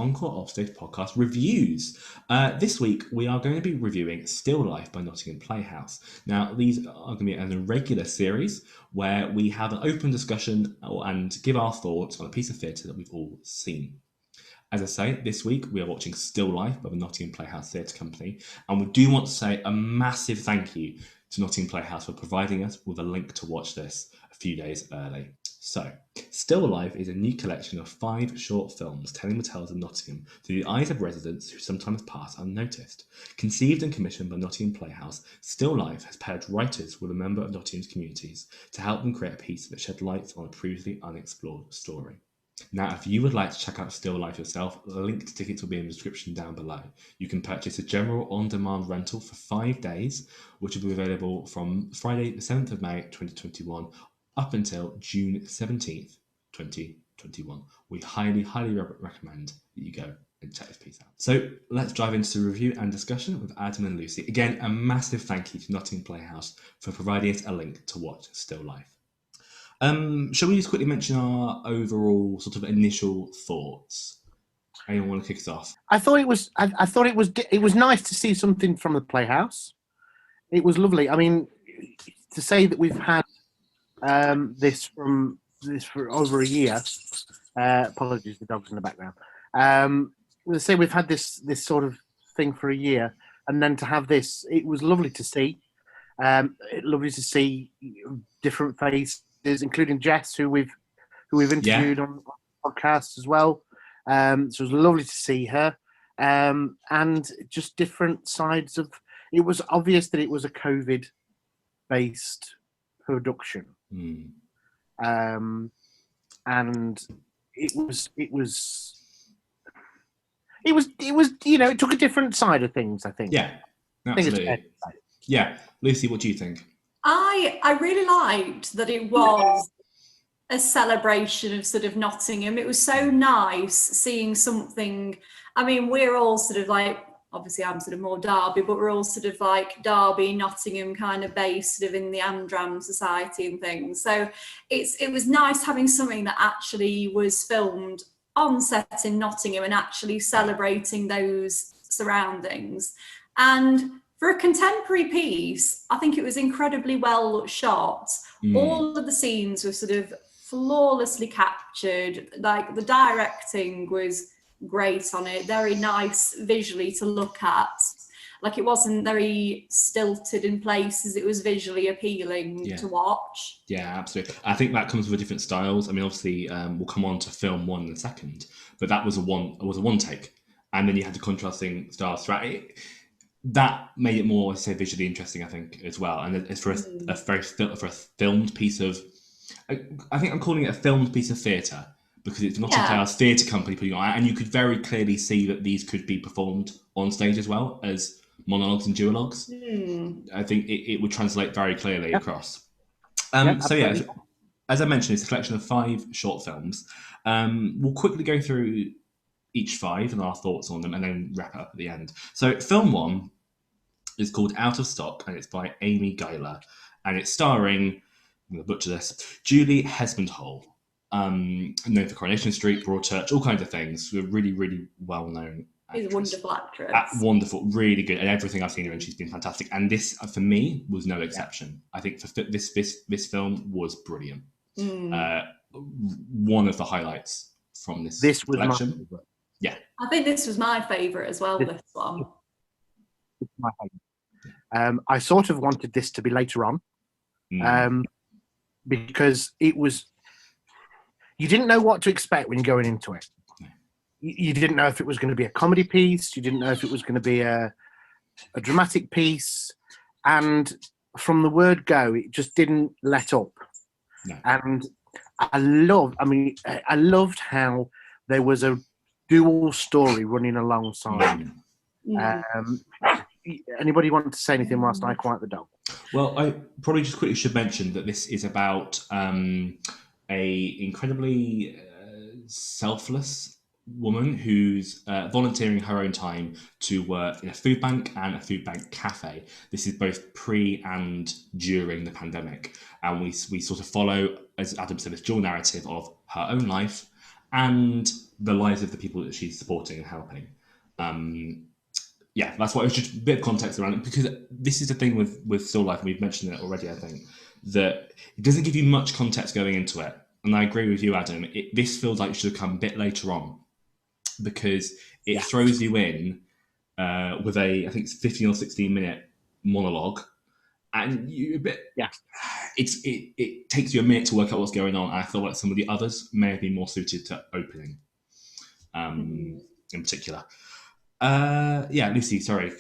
Encore Offstage podcast reviews. This week we are going to be reviewing Still Life by Nottingham Playhouse. Now, these are going to be an irregular series where we have an open discussion and give our thoughts on a piece of theatre that we've all seen. As I say, this week we are watching Still Life by the Nottingham Playhouse Theatre Company, and we do want to say a massive thank you to Nottingham Playhouse for providing us with a link to watch this a few days early. So, Still Life is a new collection of 5 short films telling the tales of Nottingham through the eyes of residents who sometimes pass unnoticed. Conceived and commissioned by Nottingham Playhouse, Still Life has paired writers with a member of Nottingham's communities to help them create a piece that shed light on a previously unexplored story. Now, if you would like to check out Still Life yourself, the link to tickets will be in the description down below. You can purchase a general on-demand rental for 5 days, which will be available from Friday the 7th of May 2021 up until June 17th, 2021. We highly recommend that you go and check this piece out. So let's dive into the review and discussion with Adam and Lucy. Again, a massive thank you to Nottingham Playhouse for providing us a link to watch Still Life. Shall we just quickly mention our overall sort of initial thoughts? Anyone want to kick us off? I thought it was nice to see something from the Playhouse. It was lovely. I mean, to say that we've had this for over a year. Apologies, the dog's in the background. To say we've had this sort of thing for a year, and then to have this, it was lovely to see. Lovely to see different faces, including Jess, who we've interviewed on podcasts as well. So it was lovely to see her, and just different sides of. It was obvious that it was a COVID-based production, and it was it took a different side of things. I think. Yeah, absolutely. Yeah, Lucy, what do you think? I really liked that it was a celebration of sort of Nottingham. It was so nice seeing something. I mean, we're all sort of like, obviously I'm sort of more Derby, but we're all sort of like Derby, Nottingham kind of based sort of in the Amdram Society and things. So it was nice having something that actually was filmed on set in Nottingham and actually celebrating those surroundings. And for a contemporary piece, I think it was incredibly well shot. All of the scenes were sort of flawlessly captured. Like, the directing was great on it, very nice visually to look at. Like, it wasn't very stilted in places, it was visually appealing to watch. Yeah, absolutely. I think that comes with different styles. I mean, obviously, we'll come on to film one in a second, but that was a one take, and then you had the contrasting styles throughout it. That made it more, say, visually interesting, I think, as well. And it's for a filmed piece of, I think I'm calling it a filmed piece of theatre, because it's Nottingham Playhouse Theatre Company putting on, and you could very clearly see that these could be performed on stage as well as monologues and duologues. I think it would translate very clearly across. So yeah, as I mentioned, it's a collection of 5 short films. We'll quickly go through each 5 and our thoughts on them, and then wrap up at the end. So film 1 is called Out of Stock, and it's by Amy Guyler, and it's starring, I'm going to butcher this, Julie Hesmondhalgh, known for Coronation Street, Broadchurch, all kinds of things. We're really well known. She's a wonderful actress. Wonderful, really good, and everything I've seen her in, she's been fantastic. And this, for me, was no exception. I think for this film was brilliant. One of the highlights from this collection. Yeah, I think this was my favourite as well. This one. It's my favourite. I sort of wanted this to be later on, because it was. You didn't know what to expect when you're going into it. You didn't know if it was going to be a comedy piece. You didn't know if it was going to be a dramatic piece. And from the word go, it just didn't let up. No. And I loved how there was a dual story running alongside. Anybody want to say anything whilst I quiet the dog? Well, I probably just quickly should mention that this is about a incredibly selfless woman who's volunteering her own time to work in a food bank and a food bank cafe. This is both pre and during the pandemic, and we sort of follow, as Adam said, this dual narrative of her own life and the lives of the people that she's supporting and helping. Yeah, that's why it was just a bit of context around it, because this is the thing with Still Life, and we've mentioned it already, I think, that it doesn't give you much context going into it. And I agree with you, Adam. This feels like it should have come a bit later on, because it throws you in with I think it's 15 or 16 minute monologue, and you a bit it takes you a minute to work out what's going on. I feel like some of the others may have been more suited to opening, in particular. Lucy, sorry.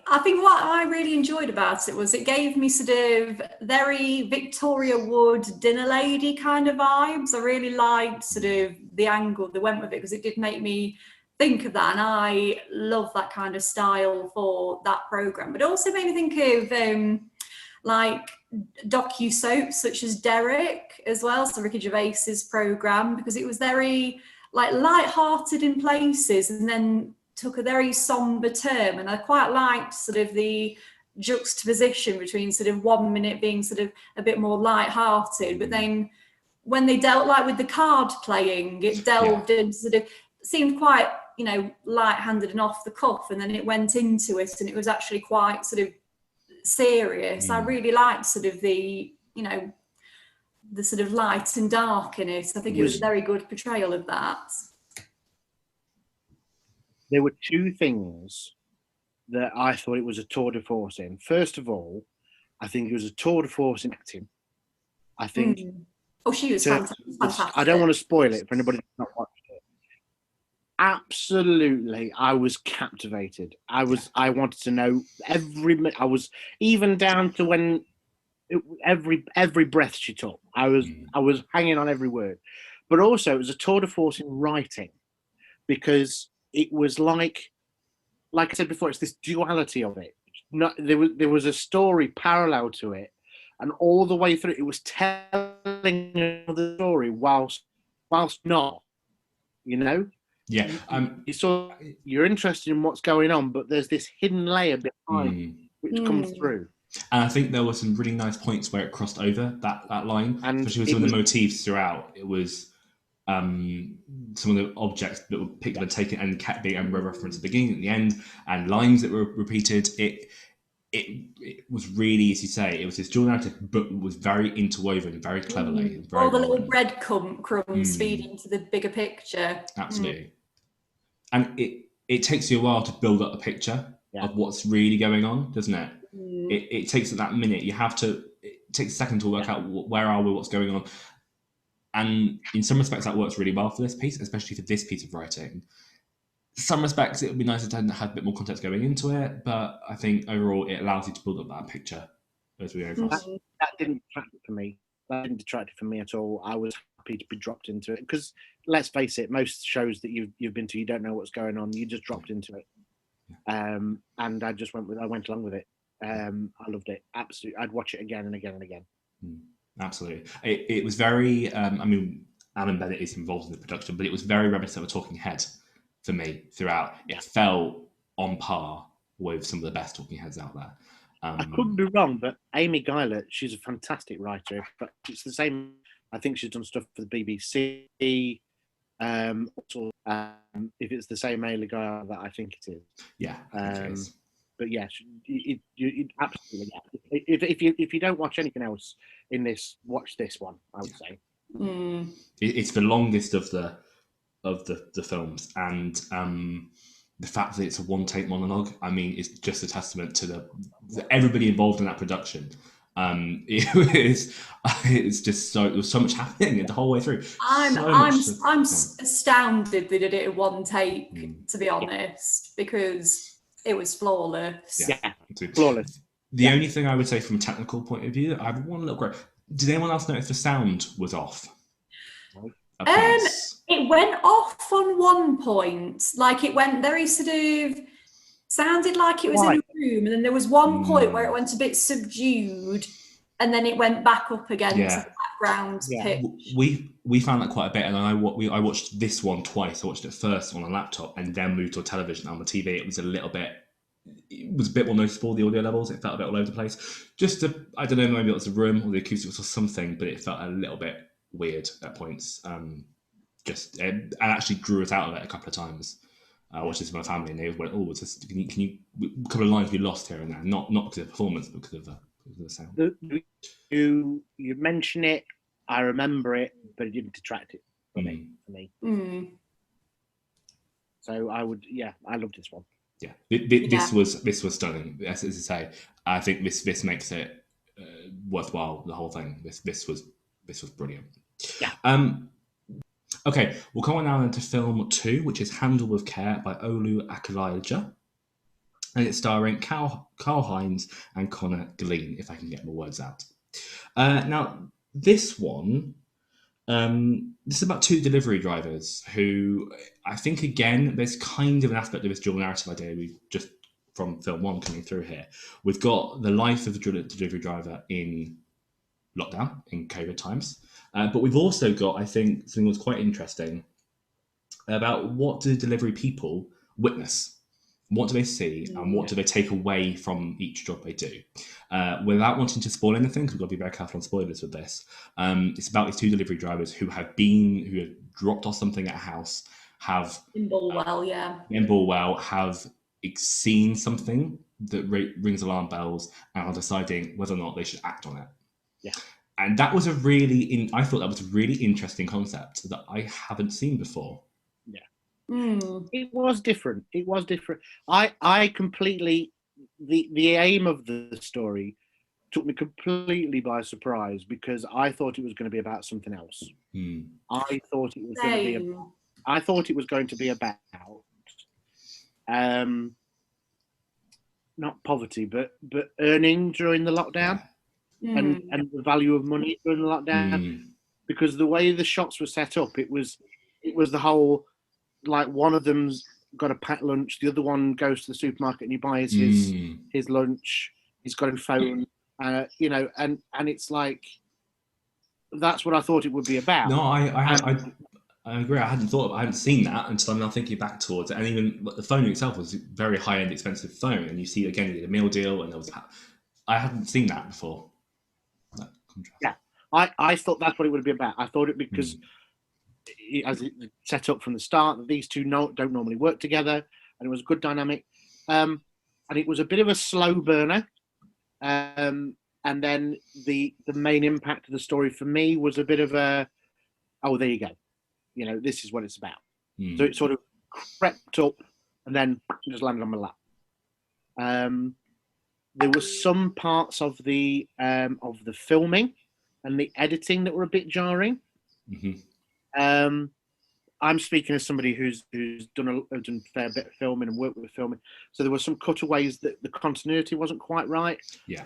I think what I really enjoyed about it was it gave me sort of very Victoria Wood dinner lady kind of vibes. I really liked sort of the angle they went with it, because it did make me think of that, and I love that kind of style for that programme. But it also made me think of like docu-soaps such as Derek as well, so Ricky Gervais's programme, because it was very like light-hearted in places and then took a very somber turn, and I quite liked sort of the juxtaposition between sort of 1 minute being sort of a bit more light-hearted, but then when they dealt like with the card playing, it delved into sort of, seemed quite, you know, light-handed and off the cuff, and then it went into it and it was actually quite sort of serious. I really liked sort of the, you know, the sort of light and dark in it. I think it was a very good portrayal of that. There were two things that I thought it was a tour de force in. First of all, I think it was a tour de force in acting. I think. Oh, she was fantastic. I don't want to spoil it for anybody who's not watched it. Absolutely, I was captivated. I wanted to know I was even down to when every breath she took. I was hanging on every word. But also, it was a tour de force in writing, because it was like I said before, it's this duality of it. There was a story parallel to it, and all the way through, it was telling the story whilst not, you know. Yeah, you're interested in what's going on, but there's this hidden layer behind which comes through. And I think there were some really nice points where it crossed over that line, and especially with some of the motifs throughout. It was some of the objects that were picked up and taken and kept being referenced at the beginning, at the end, and lines that were repeated. It was really, as you say, it was this dual narrative, but it was very interwoven, very cleverly. All the little breadcrumbs feed into the bigger picture. Absolutely. And it takes you a while to build up a picture of what's really going on, doesn't it? It takes that minute. It takes a second to work out where are we, what's going on. And in some respects, that works really well for this piece, especially for this piece of writing. Some respects, it would be nicer to have a bit more context going into it, but I think overall it allows you to build up that picture as we go across. That didn't detract for me. That didn't detract for me at all. I was happy to be dropped into it, because let's face it, most shows that you've been to, you don't know what's going on. You just dropped into it, and I just went along with it. I loved it. Absolutely, I'd watch it again and again and again. Absolutely, it was very. I mean, Alan Bennett is involved in the production, but it was very reminiscent of a Talking Head for me throughout. It felt on par with some of the best talking heads out there. I couldn't be wrong, but Amy Guyler, she's a fantastic writer. But it's the same. I think she's done stuff for the BBC. Also, if it's the same Amy Guyler that I think it is. Yeah. It is. But yes, you absolutely. Yeah. If you don't watch anything else in this, watch this one. I would say. It's the longest of the films, and the fact that it's a one-take monologue, I mean, it's just a testament to everybody involved in that production. It's just there was so much happening the whole way through. I'm astounded they did it in one take, to be honest, because it was flawless. Yeah, flawless. The only thing I would say from a technical point of view, I have one little quote. Did anyone else notice the sound was off? It went off on one point, like it went very sort of sounded like it was in a room, and then there was one point where it went a bit subdued, and then it went back up again to the background pitch. We found that quite a bit, and I watched this one twice. I watched it first on a laptop and then moved to a television on the TV. It was a bit more noticeable, the audio levels. It felt a bit all over the place. I don't know, maybe it was the room or the acoustics or something, but it felt a little bit weird at points. just and actually drew us out of it a couple of times. I watched this with my family, and they went, "Oh, can you a couple of lines we lost here and there, not because of performance, but because of the sound." You mention it, I remember it, but it didn't detract it from it for me. So I loved this one. Yeah, this was stunning. As I say, I think this makes it worthwhile. The whole thing. This was brilliant. Yeah. Okay, we'll come on now into film 2, which is Handle with Care by Olu Akinleye, and it's starring Carl Hines and Connor Glean, if I can get my words out. Now, this one, this is about 2 delivery drivers who, I think, again, there's kind of an aspect of this dual narrative idea we've just from film 1 coming through here. We've got the life of a delivery driver in lockdown, in COVID times. But we've also got, I think, something that's quite interesting about what do delivery people witness? What do they see, and what do they take away from each job they do? Without wanting to spoil anything, because we've got to be very careful on spoilers with this, it's about these 2 delivery drivers who have dropped off something at a house, have in Bulwell, have seen something that rings alarm bells, and are deciding whether or not they should act on it. Yeah. And that was I thought that was a really interesting concept that I haven't seen before. It was different. I completely, the aim of the story took me completely by surprise, because I thought it was going to be about something else. I thought it was going to be about not poverty, but earning during the lockdown. And the value of money during the lockdown, because the way the shots were set up, it was the whole, like, one of them's got a packed lunch, the other one goes to the supermarket and he buys his lunch, he's got a phone, and it's like, that's what I thought it would be about. No, I agree. I hadn't seen that until I'm now thinking back towards it, and even the phone itself was a very high end, expensive phone, and you see again the meal deal, and I hadn't seen that before. Yeah, I thought that's what it would be about. I thought it because as it set up from the start, that these 2 don't normally work together, and it was a good dynamic. And it was a bit of a slow burner. And then the main impact of the story for me was a bit of a, oh, there you go. This is what it's about. So it sort of crept up and then just landed on my lap. There were some parts of the filming and the editing that were a bit jarring. I'm speaking as somebody who's done a fair bit of filming and worked with filming, so there were some cutaways that the continuity wasn't quite right.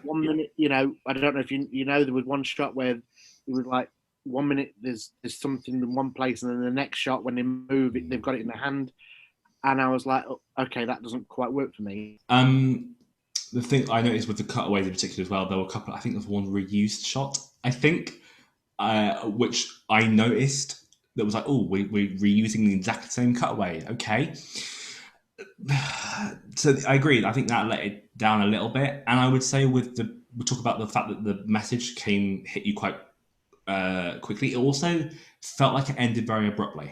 One minute, I don't know if there was one shot where it was like 1 minute there's something in one place, and then the next shot when they move it, they've got it in their hand, and I was like, oh, okay, that doesn't quite work for me. The thing I noticed with the cutaways in particular as well, there were a couple. I think there was one reused shot, I think, which I noticed that was like, oh, we're reusing the exact same cutaway. Okay. So I agree. I think that let it down a little bit. And I would say we talk about the fact that the message hit you quite quickly. It also felt like it ended very abruptly.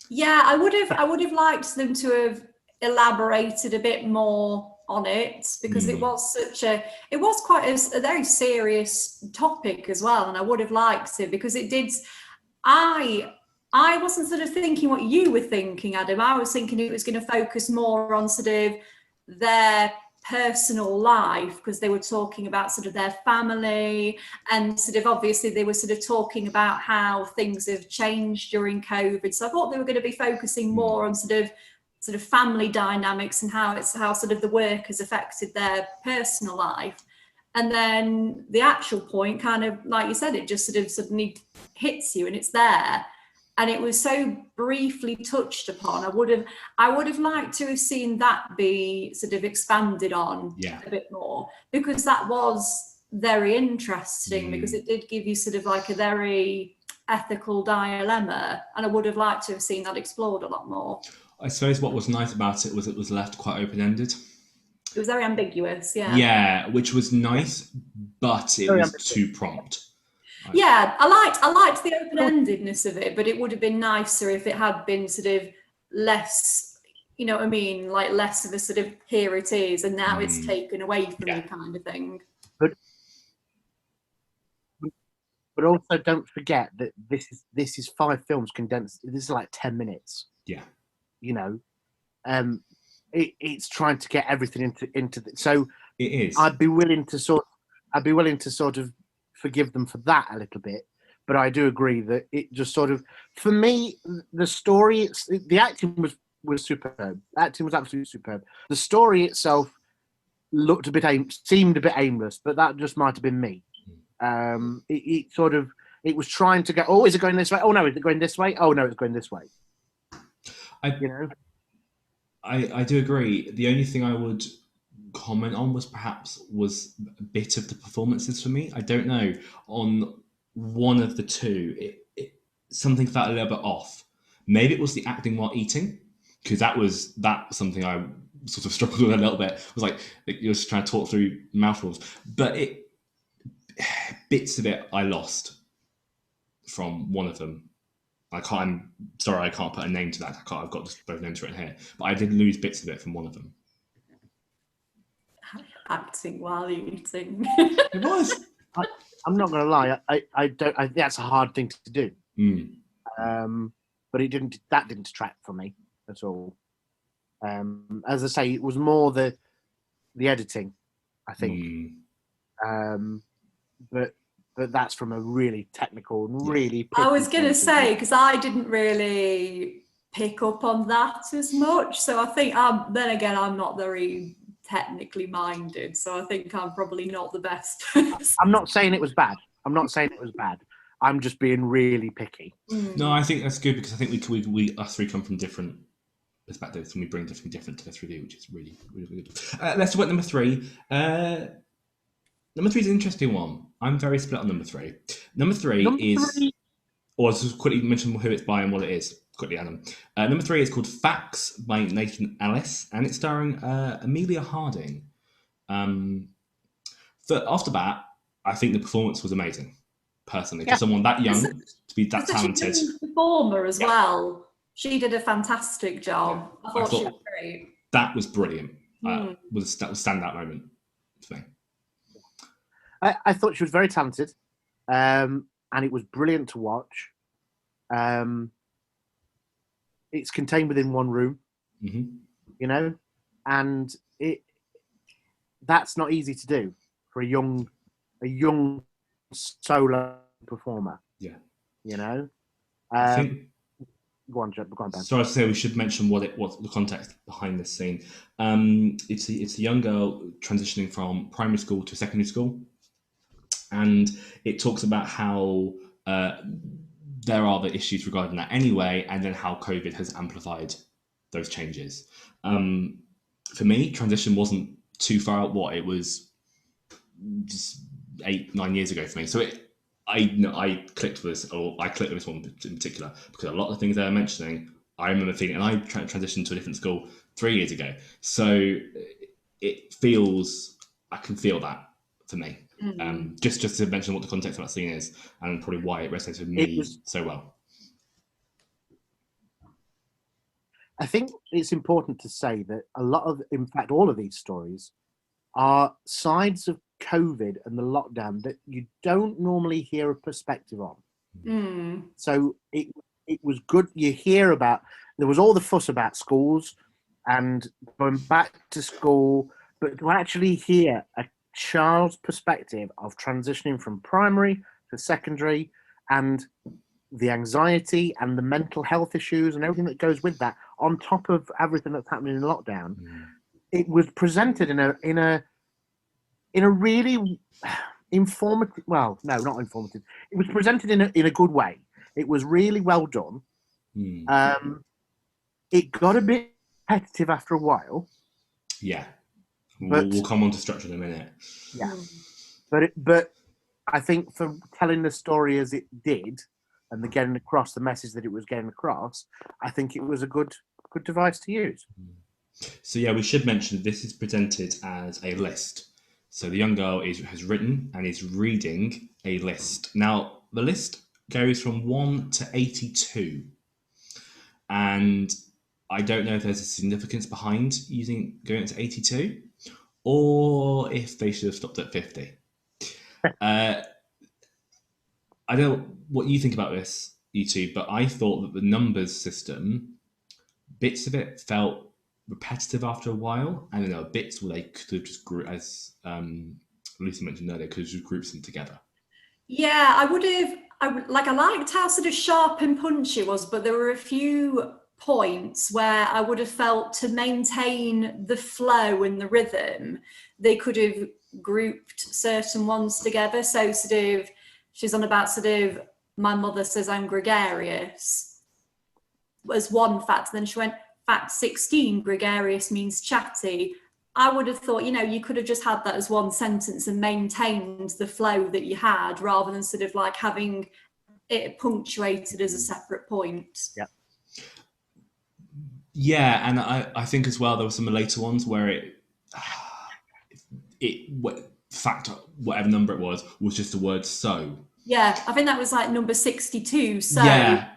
Yeah, I would have liked them to have elaborated a bit more on it, because it was quite a very serious topic as well, and I would have liked it, because it did. I wasn't sort of thinking what you were thinking, Adam. I was thinking it was going to focus more on sort of their personal life, because they were talking about sort of their family, and sort of obviously they were sort of talking about how things have changed during COVID. So I thought they were going to be focusing more on sort of family dynamics and how sort of the work has affected their personal life. And then the actual point, kind of like you said, it just sort of suddenly hits you and it's there. And it was so briefly touched upon. I would have liked to have seen that be sort of expanded on a bit more, because that was very interesting, because it did give you sort of like a very ethical dilemma, and I would have liked to have seen that explored a lot more. I suppose what was nice about it was left quite open-ended. It was very ambiguous, yeah. Yeah, which was nice, but it was too prompt. Yeah, I liked the open-endedness of it, but it would have been nicer if it had been sort of less, you know what I mean, like less of a sort of here it is and now it's taken away from you kind of thing. But also don't forget that this is 5 films condensed. This is like 10 minutes. Yeah. You know, it's trying to get everything into so it is. I'd be willing to sort of forgive them for that a little bit, but I do agree that it just sort of, for me, the story, the acting was superb. Acting was absolutely superb. The story itself looked a bit seemed a bit aimless, but that just might have been me. It was trying to go, oh, is it going this way? Oh no, is it going this way? Oh no, it's going this way. I do agree. The only thing I would comment on was a bit of the performances for me. I don't know, on one of the two, something felt a little bit off. Maybe it was the acting while eating, because that was something I sort of struggled with a little bit. It was like you're just trying to talk through mouthfuls, but bits of it I lost from one of them. I'm sorry, I can't put a name to that. I've got both names written here, but I did lose bits of it from one of them. Acting while eating. It was. I'm not going to lie. I don't. I think that's a hard thing to do. But that didn't detract from me at all. As I say, it was more the editing, I think. But that's from a really technical and really. I was going to say, because I didn't really pick up on that as much, so I think then again I'm not very technically minded, so I think I'm probably not the best. I'm not saying it was bad. I'm just being really picky. No, I think that's good, because I think we us three come from different perspectives and we bring different to this review, which is really, really good. Let's talk about number 3. Number 3 is an interesting one. I'm very split on number 3. Number three is, or I'll just quickly mention who it's by and what it is. Quickly, Adam. Number 3 is called Facts by Nathan Ellis, and it's starring Amelia Harding. So off the bat, I think the performance was amazing. Personally, for someone that young to be that talented, such a young performer as well. She did a fantastic job. I thought she was great. That was brilliant. That was a standout moment for me. I thought she was very talented, and it was brilliant to watch. It's contained within one room, you know, and that's not easy to do for a young solo performer. Yeah, you know. I think, go on, Ben. Sorry to say, we should mention what the context behind this scene. It's a young girl transitioning from primary school to secondary school, and it talks about how there are the issues regarding that anyway, and then how COVID has amplified those changes. For me, transition wasn't too far out. It was just 8-9 years ago for me. So I clicked with this, or I clicked with this one in particular, because a lot of the things they're mentioning, I remember feeling, and I transitioned to a different school 3 years ago. So it feels, I can feel that for me. Just to mention what the context of that scene is, and probably why it resonated with me so well. I think it's important to say that in fact, all of these stories are sides of COVID and the lockdown that you don't normally hear a perspective on. So it was good. You hear about, there was all the fuss about schools and going back to school, but to actually hear a child's perspective of transitioning from primary to secondary, and the anxiety and the mental health issues and everything that goes with that, on top of everything that's happening in lockdown, it was presented in a really informative. Well, no, not informative. It was presented in a good way. It was really well done. It got a bit repetitive after a while. Yeah. We'll come on to structure in a minute. Yeah, but I think for telling the story as it did, and getting across the message that it was getting across, I think it was a good device to use. So yeah, we should mention that this is presented as a list. So the young girl has written and is reading a list. Now, the list goes from 1 to 82. And I don't know if there's a significance behind going to 82 or if they should have stopped at 50. I don't know what you think about this, you two, but I thought that the numbers system, bits of it felt repetitive after a while. I don't know, bits where they could have just group, as Lucy mentioned earlier, could have just grouped them together. Yeah, I liked how sort of sharp and punchy it was, but there were a few points where I would have felt to maintain the flow and the rhythm, they could have grouped certain ones together. So sort of, she's on about sort of, my mother says I'm gregarious was one fact. Then she went, fact 16, gregarious means chatty. I would have thought, you could have just had that as one sentence and maintained the flow that you had rather than sort of like having it punctuated as a separate point. Yeah. Yeah, and I think as well there were some later ones where whatever number it was just the word so. Yeah, I think that was like number 62. So yeah.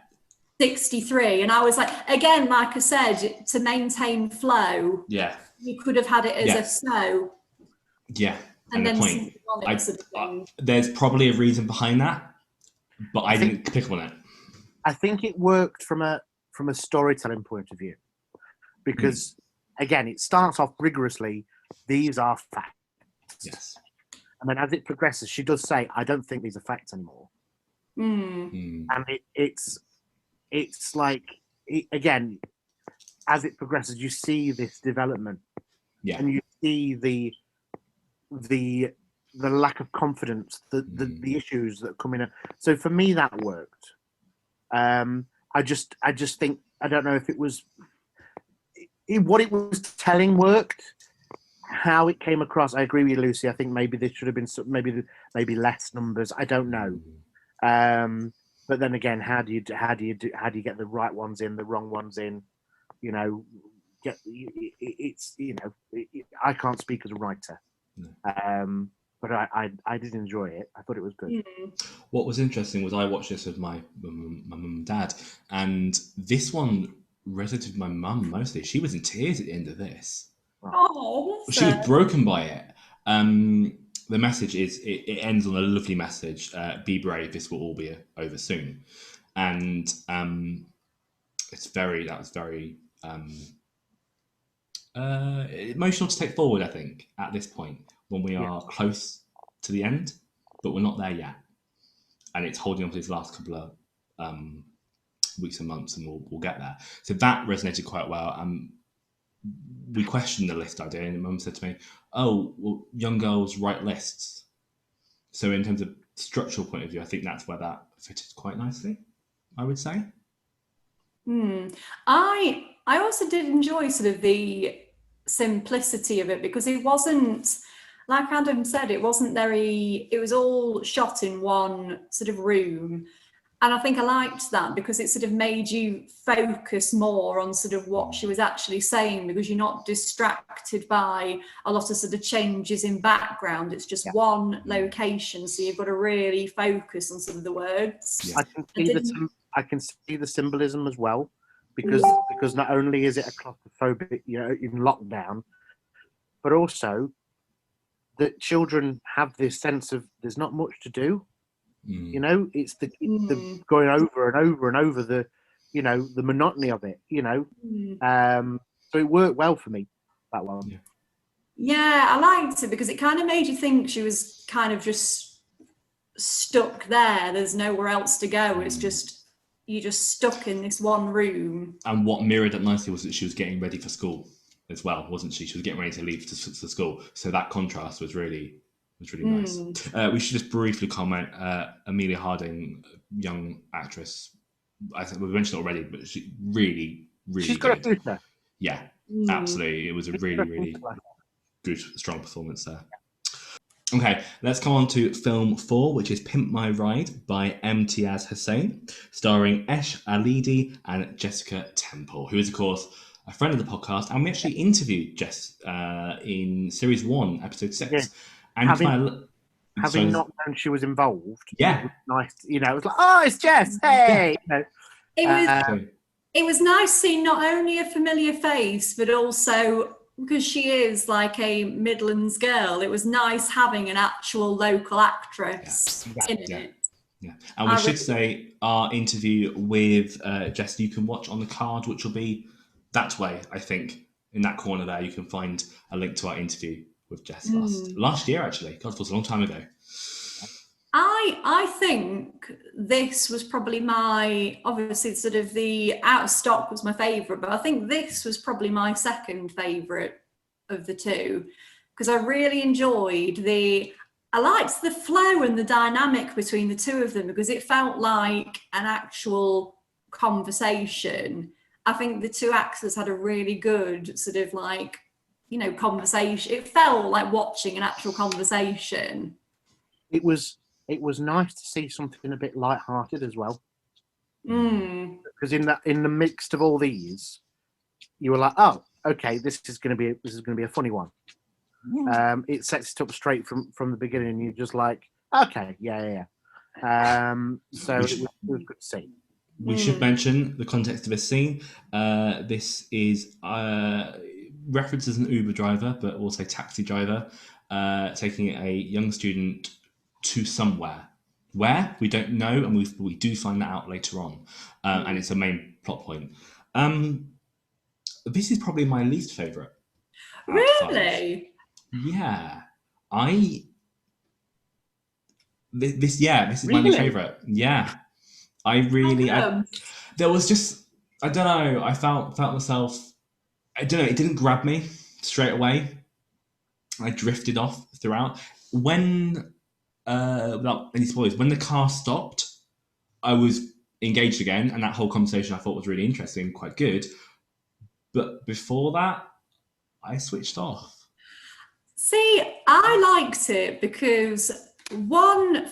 63, and I was like, again, like I said, to maintain flow. Yeah. You could have had it as a so. Yeah, and then the point. There's probably a reason behind that, but I didn't pick up on it. I think it worked from a storytelling point of view, because again, it starts off rigorously. These are facts. Yes. And then as it progresses, she does say, "I don't think these are facts anymore." And it's like again, as it progresses, you see this development, and you see the lack of confidence, the issues that come in. So for me, that worked. I just think, I don't know if it was what it was telling worked. How it came across, I agree with you, Lucy. I think maybe there should have been maybe less numbers. I don't know. But then again, how do you get the right ones in, the wrong ones in? I can't speak as a writer, but I did enjoy it. I thought it was good. What was interesting was I watched this with my mum and dad, and this one resonated with my mum mostly. She was in tears at the end of this. Oh, she was broken by it. The message is it ends on a lovely message. Be brave. This will all be over soon, and that was very emotional to take forward. I think at this point when we are close to the end, but we're not there yet, and it's holding on for these last couple of weeks and months, and we'll get there. So that resonated quite well. We questioned the list idea, and Mum said to me, "Oh, well, young girls write lists." So in terms of structural point of view, I think that's where that fitted quite nicely, I would say. I also did enjoy sort of the simplicity of it, because it wasn't, like Adam said, it was all shot in one sort of room. And I think I liked that because it sort of made you focus more on sort of what she was actually saying, because you're not distracted by a lot of sort of changes in background. It's just one location, so you've got to really focus on some of the words. Yeah. I can see the symbolism as well, because not only is it a claustrophobic, in lockdown, but also that children have this sense of there's not much to do. It's the going over and over and over the monotony of it. So it worked well for me, that one. Yeah, I liked it because it kind of made you think she was kind of just stuck there. There's nowhere else to go. It's just you're just stuck in this one room. And what mirrored up nicely was that she was getting ready for school as well, wasn't she? She was getting ready to leave to school. So that contrast was really nice. We should just briefly comment. Amelia Harding, young actress. I think we mentioned it already, but she really she's got good. A future. Yeah, absolutely. It was a really good, strong performance there. Okay, let's come on to film 4, which is Pimp My Ride by Imtiaz Hussain, starring Esh Alidi and Jessica Temple, who is, of course, a friend of the podcast. And we actually interviewed Jess in Series 1, Episode 6. And having not known she was involved, yeah, it was nice. You know, it was like, oh, it's Jess. Hey, yeah. It was. It was nice seeing not only a familiar face, but also because she is like a Midlands girl. It was nice having an actual local actress in it. Yeah, and we should say our interview with Jess you can watch on the card, which will be that way. I think in that corner there, you can find a link to our interview with Jess last year. Actually, God, it was a long time ago. I think this was probably obviously sort of the Out of Stock was my favourite, but I think this was probably my second favourite of the two, because I really enjoyed I liked the flow and the dynamic between the two of them, because it felt like an actual conversation. I think the two actors had a really good sort of like, you know, conversation. It felt like watching an actual conversation. It was nice to see something a bit light-hearted as well. Because in the mix of all these, you were like, "Oh, okay, this is going to be a funny one." It sets it up straight from the beginning, and you're just like, "Okay, yeah." So it was good to see. We should mention the context of this scene. This is references an Uber driver, but also taxi driver, taking a young student to somewhere. Where? We don't know, and we do find that out later on. And it's a main plot point. This is probably my least favourite. Really? Yeah. This is my least favourite. Yeah. There was just, I don't know, I felt myself, I don't know, it didn't grab me straight away. I drifted off throughout. When without any spoilers, when the car stopped, I was engaged again, and that whole conversation I thought was really interesting, quite good. But before that, I switched off. See, I liked it because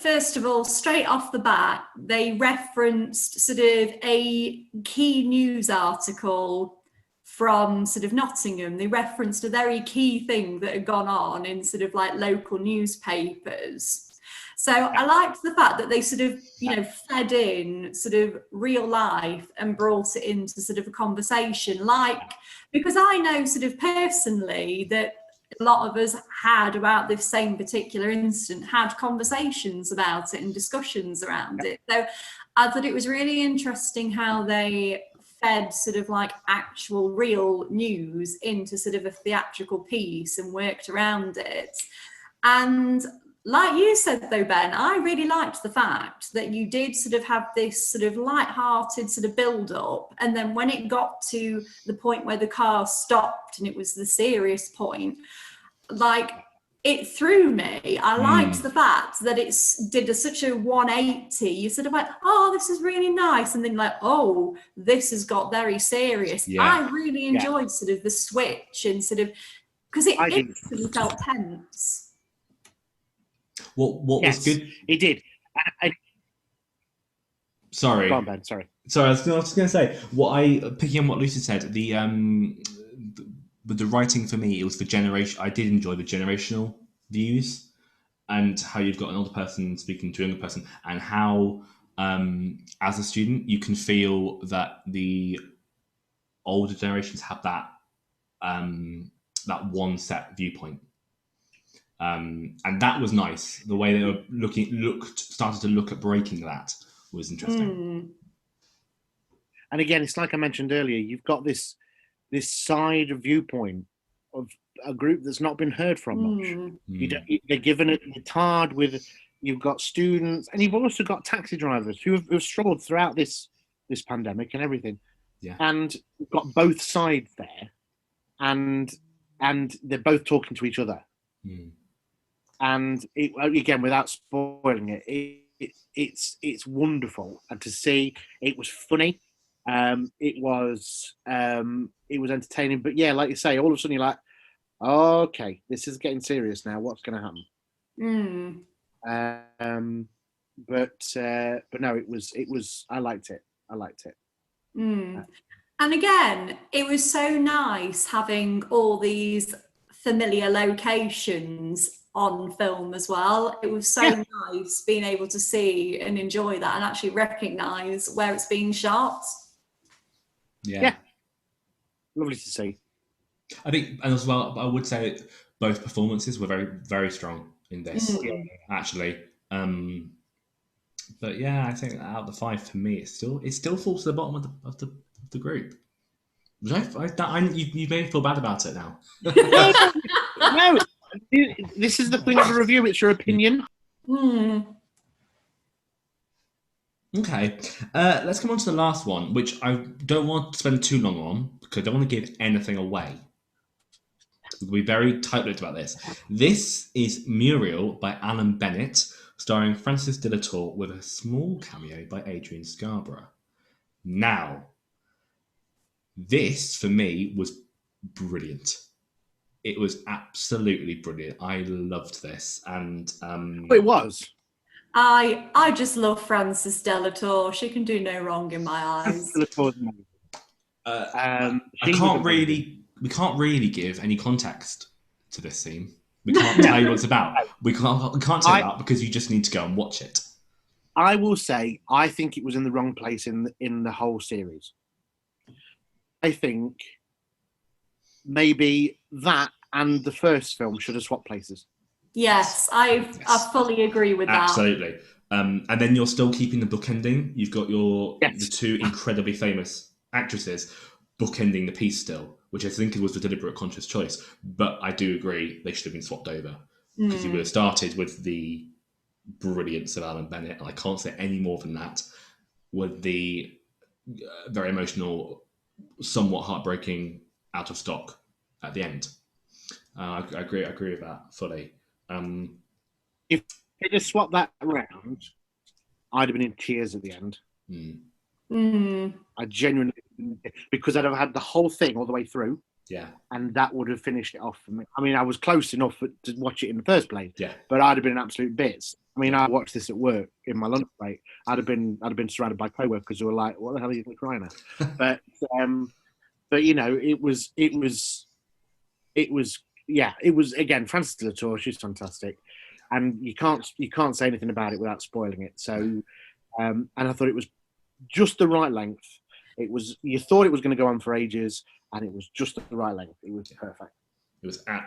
first of all, straight off the bat, they referenced sort of a key news article from sort of Nottingham. They referenced a very key thing that had gone on in sort of like local newspapers. So I liked the fact that they sort of, you know, fed in sort of real life and brought it into sort of a conversation. Because I know sort of personally that a lot of us had about this same particular incident, had conversations about it and discussions around it. So I thought it was really interesting how they fed sort of like actual real news into sort of a theatrical piece and worked around it. And like you said though, Ben, I really liked the fact that you did sort of have this sort of light-hearted sort of build-up, and then when it got to the point where the car stopped and it was the serious point, like it threw me. I liked the fact that it did such a 180. You sort of like, oh, this is really nice, and then like, oh, this has got very serious. I really enjoyed sort of the switch and sort of, because it instantly felt tense. What was good? It did. Sorry. Go on, Ben. Sorry. I was just going to say, picking on what Lucy said, with the writing for me, it was the generation. I did enjoy the generational views and how you've got an older person speaking to a younger person, and how, as a student, you can feel that the older generations have that one set viewpoint. And that was nice. The way they were started to look at breaking that was interesting. And again, it's like I mentioned earlier, you've got this side viewpoint of a group that's not been heard from much. They're given it, it's hard with, you've got students, and you've also got taxi drivers who have struggled throughout this pandemic and everything. Yeah. And you've got both sides there, and they're both talking to each other. And again, without spoiling it's wonderful, and to see, it was funny, it was entertaining, but yeah, like you say, all of a sudden you're like, okay, this is getting serious now. What's going to happen? But no, it was. I liked it. And again, it was so nice having all these familiar locations on film as well. It was so nice being able to see and enjoy that and actually recognise where it's being shot. Yeah. Lovely to see. I think, and as well, I would say both performances were very, very strong in this, actually. But yeah, I think out of the 5 for me, it still falls to the bottom of the group. You made me feel bad about it now. No, this is the thing of a review. It's your opinion. Okay, let's come on to the last one, which I don't want to spend too long on because I don't want to give anything away. We'll be very tight-lipped about this. This is Muriel by Alan Bennett, starring Frances Dillator with a small cameo by Adrian Scarborough. Now, this for me was brilliant. It was absolutely brilliant. I loved this, and It was. I just love Frances Dillator. She can do no wrong in my eyes. We can't really give any context to this scene. We can't tell you what it's about. We can't tell you that because you just need to go and watch it. I will say, I think it was in the wrong place in the whole series. I think maybe that and the first film should have swapped places. Yes, I fully agree with that. Absolutely. And then you're still keeping the bookending. You've got the 2 incredibly famous actresses bookending the piece still, which I think was a deliberate conscious choice. But I do agree they should have been swapped over because you would have started with the brilliance of Alan Bennett, and I can't say any more than that, with the very emotional, somewhat heartbreaking out of stock at the end. I agree with that fully. If they just swapped that around, I'd have been in tears at the end. I genuinely, because I'd have had the whole thing all the way through. Yeah. And that would have finished it off for me. I mean, I was close enough to watch it in the first place. Yeah. But I'd have been in absolute bits. I mean, I watched this at work in my lunch break. I'd have been surrounded by co-workers who were like, "What the hell are you crying at?" but you know, it was again, Frances Dillator. She's fantastic, and you can't say anything about it without spoiling it. So, and I thought it was just the right length. You thought it was going to go on for ages, and it was just the right length. It was perfect.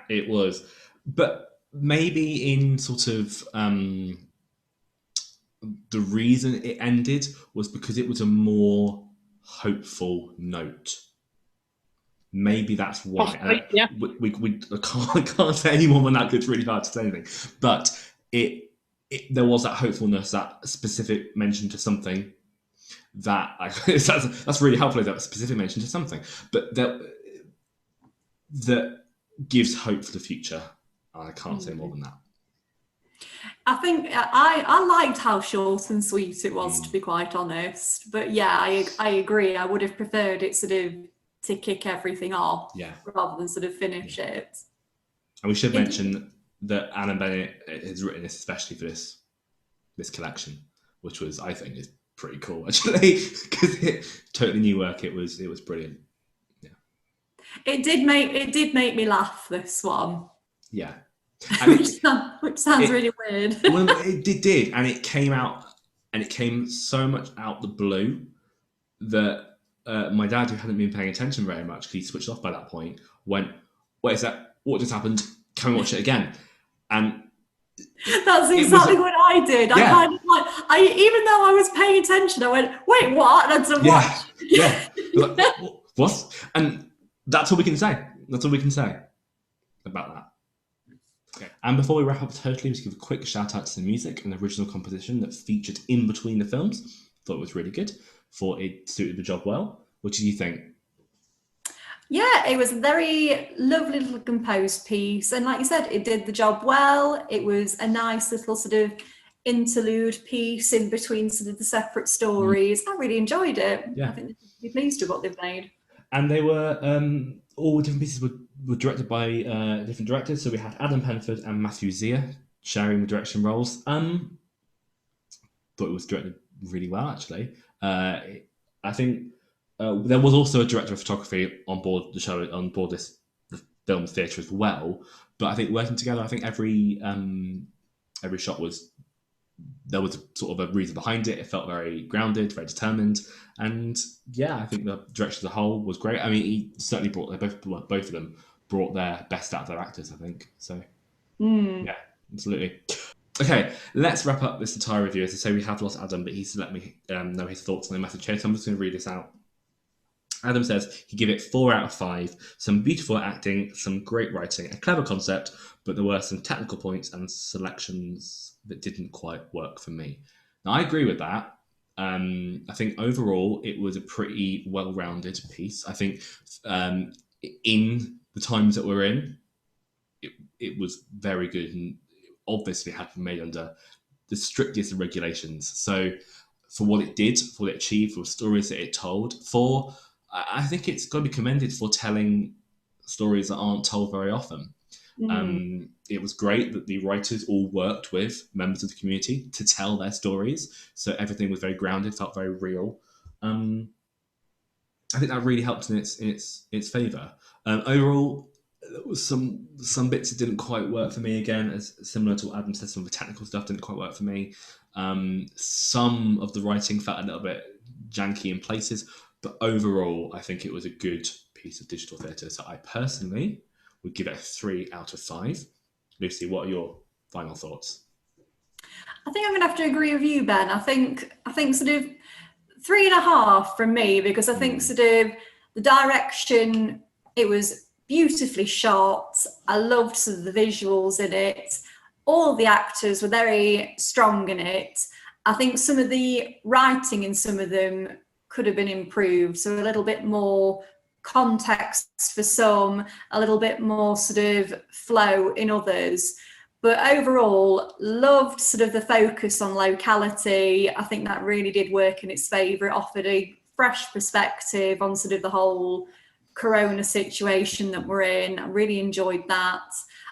It was, but maybe in sort of the reason it ended was because it was a more hopeful note. Maybe that's why. Yeah. I can't say any more than that. It's really hard to say anything. But there was that hopefulness, that specific mention to something that that's really helpful. That specific mention to something, but that gives hope for the future. I can't say more than that. I think I liked how short and sweet it was, to be quite honest. But yeah, I agree. I would have preferred it sort of to kick everything off, rather than sort of finish it. And we should mention that Alan Bennett has written this especially for this collection, which was, I think, is pretty cool actually, because it totally new work. It was brilliant. Yeah, it did make me laugh, this one. Yeah. Which sounds really weird. Well, it did, and it came out, and it came so much out the blue that my dad, who hadn't been paying attention very much, because he switched off by that point, went, "Wait, is that what just happened? Can we watch it again?" And that's exactly what I did. Yeah. I kind of even though I was paying attention, I went, "Wait, what?" And I watch. Yeah. Like, what? And that's all we can say. That's all we can say about that. Okay. And before we wrap up totally, let's give a quick shout out to the music and the original composition that featured in between the films. Thought it was really good. Thought it suited the job well. What did you think? Yeah, it was a very lovely little composed piece. And like you said, it did the job well. It was a nice little sort of interlude piece in between sort of the separate stories. I really enjoyed it. Yeah. I think they'd be pleased with what they've made. And they were, all the different pieces were directed by different directors. So we had Adam Penford and Matthew Zia sharing the direction roles. Thought it was directed really well, actually. I think there was also a director of photography on board the show, on board the film theatre as well. But I think working together, I think every shot there was a sort of a reason behind it. It felt very grounded, very determined, and yeah, I think the direction as a whole was great. I mean, he certainly both of them brought their best out of their actors, I think. So yeah, absolutely. Okay, let's wrap up this entire review. As I say, we have lost Adam, but he's let me know his thoughts on the message here, so I'm just going to read this out. Adam says he gave it 4 out of 5. Some beautiful acting, some great writing, a clever concept, but there were some technical points and selections that didn't quite work for me. Now, I agree with that. I think overall it was a pretty well-rounded piece. I think in the times that we're in, it was very good and obviously had been made under the strictest of regulations. So for what it did, for what it achieved, for the stories that it told, I think it's got to be commended for telling stories that aren't told very often. It was great that the writers all worked with members of the community to tell their stories. So everything was very grounded, felt very real. I think that really helped in its favour. Overall, there was some bits that didn't quite work for me. Again, as similar to what Adam said, some of the technical stuff didn't quite work for me. Some of the writing felt a little bit janky in places, but overall, I think it was a good piece of digital theatre. So I personally would give it a 3 out of 5. Lucy, what are your final thoughts? I think I'm going to have to agree with you, Ben. I think sort of 3.5 from me, because I think sort of the direction, it was beautifully shot. I loved sort of the visuals in it. All the actors were very strong in it. I think some of the writing in some of them could have been improved. So a little bit more context for some, a little bit more sort of flow in others. But overall, loved sort of the focus on locality. I think that really did work in its favour. It offered a fresh perspective on sort of the whole Corona situation that we're in. I really enjoyed that.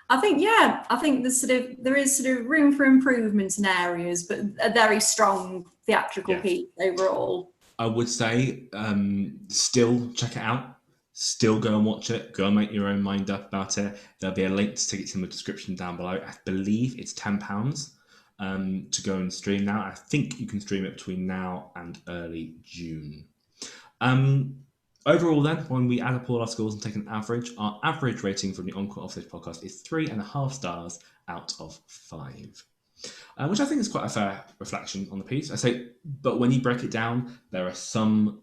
I think there is sort of room for improvement in areas, but a very strong theatrical piece overall. I would say still check it out. Still go and watch it. Go and make your own mind up about it. There'll be a link to tickets in the description down below. I believe it's £10 to go and stream now. I think you can stream it between now and early June. Overall then, when we add up all our scores and take an average, our average rating from the Encore Offstage podcast is 3.5 stars out of 5. Which I think is quite a fair reflection on the piece. But when you break it down, there are some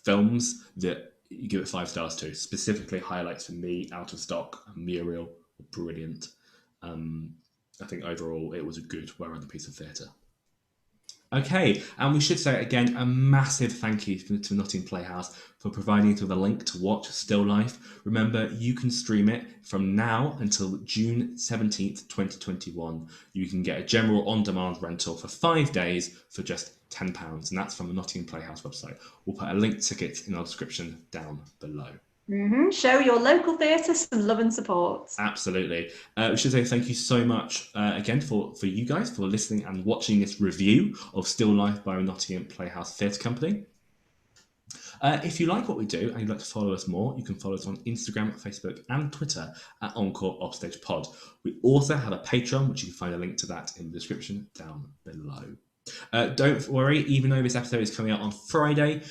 films that you give it 5 stars to. Specifically, highlights for me, Out of Stock and Muriel were brilliant. I think overall it was a good, well-rounded piece of theatre. Okay, and we should say again a massive thank you to Nottingham Playhouse for providing us with a link to watch Still Life. Remember, you can stream it from now until June 17th, 2021. You can get a general on-demand rental for 5 days for just £10, and that's from the Nottingham Playhouse website. We'll put a link to tickets in our description down below. Show your local theatre some love and support. Absolutely. We should say thank you so much again for you guys for listening and watching this review of Still Life by Nottingham Playhouse Theatre Company. If you like what we do and you'd like to follow us more, you can follow us on Instagram, Facebook and Twitter at Encore Offstage Pod. We also have a Patreon, which you can find a link to that in the description down below. Don't worry, even though this episode is coming out on Friday,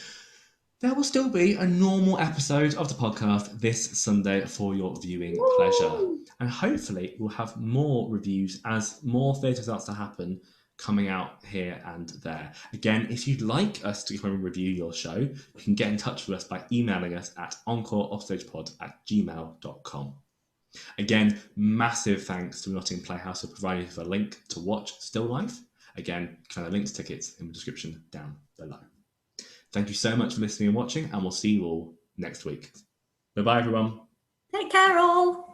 there will still be a normal episode of the podcast this Sunday for your viewing pleasure. And hopefully we'll have more reviews as more theatre starts to happen coming out here and there. Again, if you'd like us to come and review your show, you can get in touch with us by emailing us at encoreoffstagepod@gmail.com. Again, massive thanks to Nottingham Playhouse for providing us with a link to watch Still Life. Again, you can find the link to tickets in the description down below. Thank you so much for listening and watching, and we'll see you all next week. Bye-bye, everyone. Take care, all.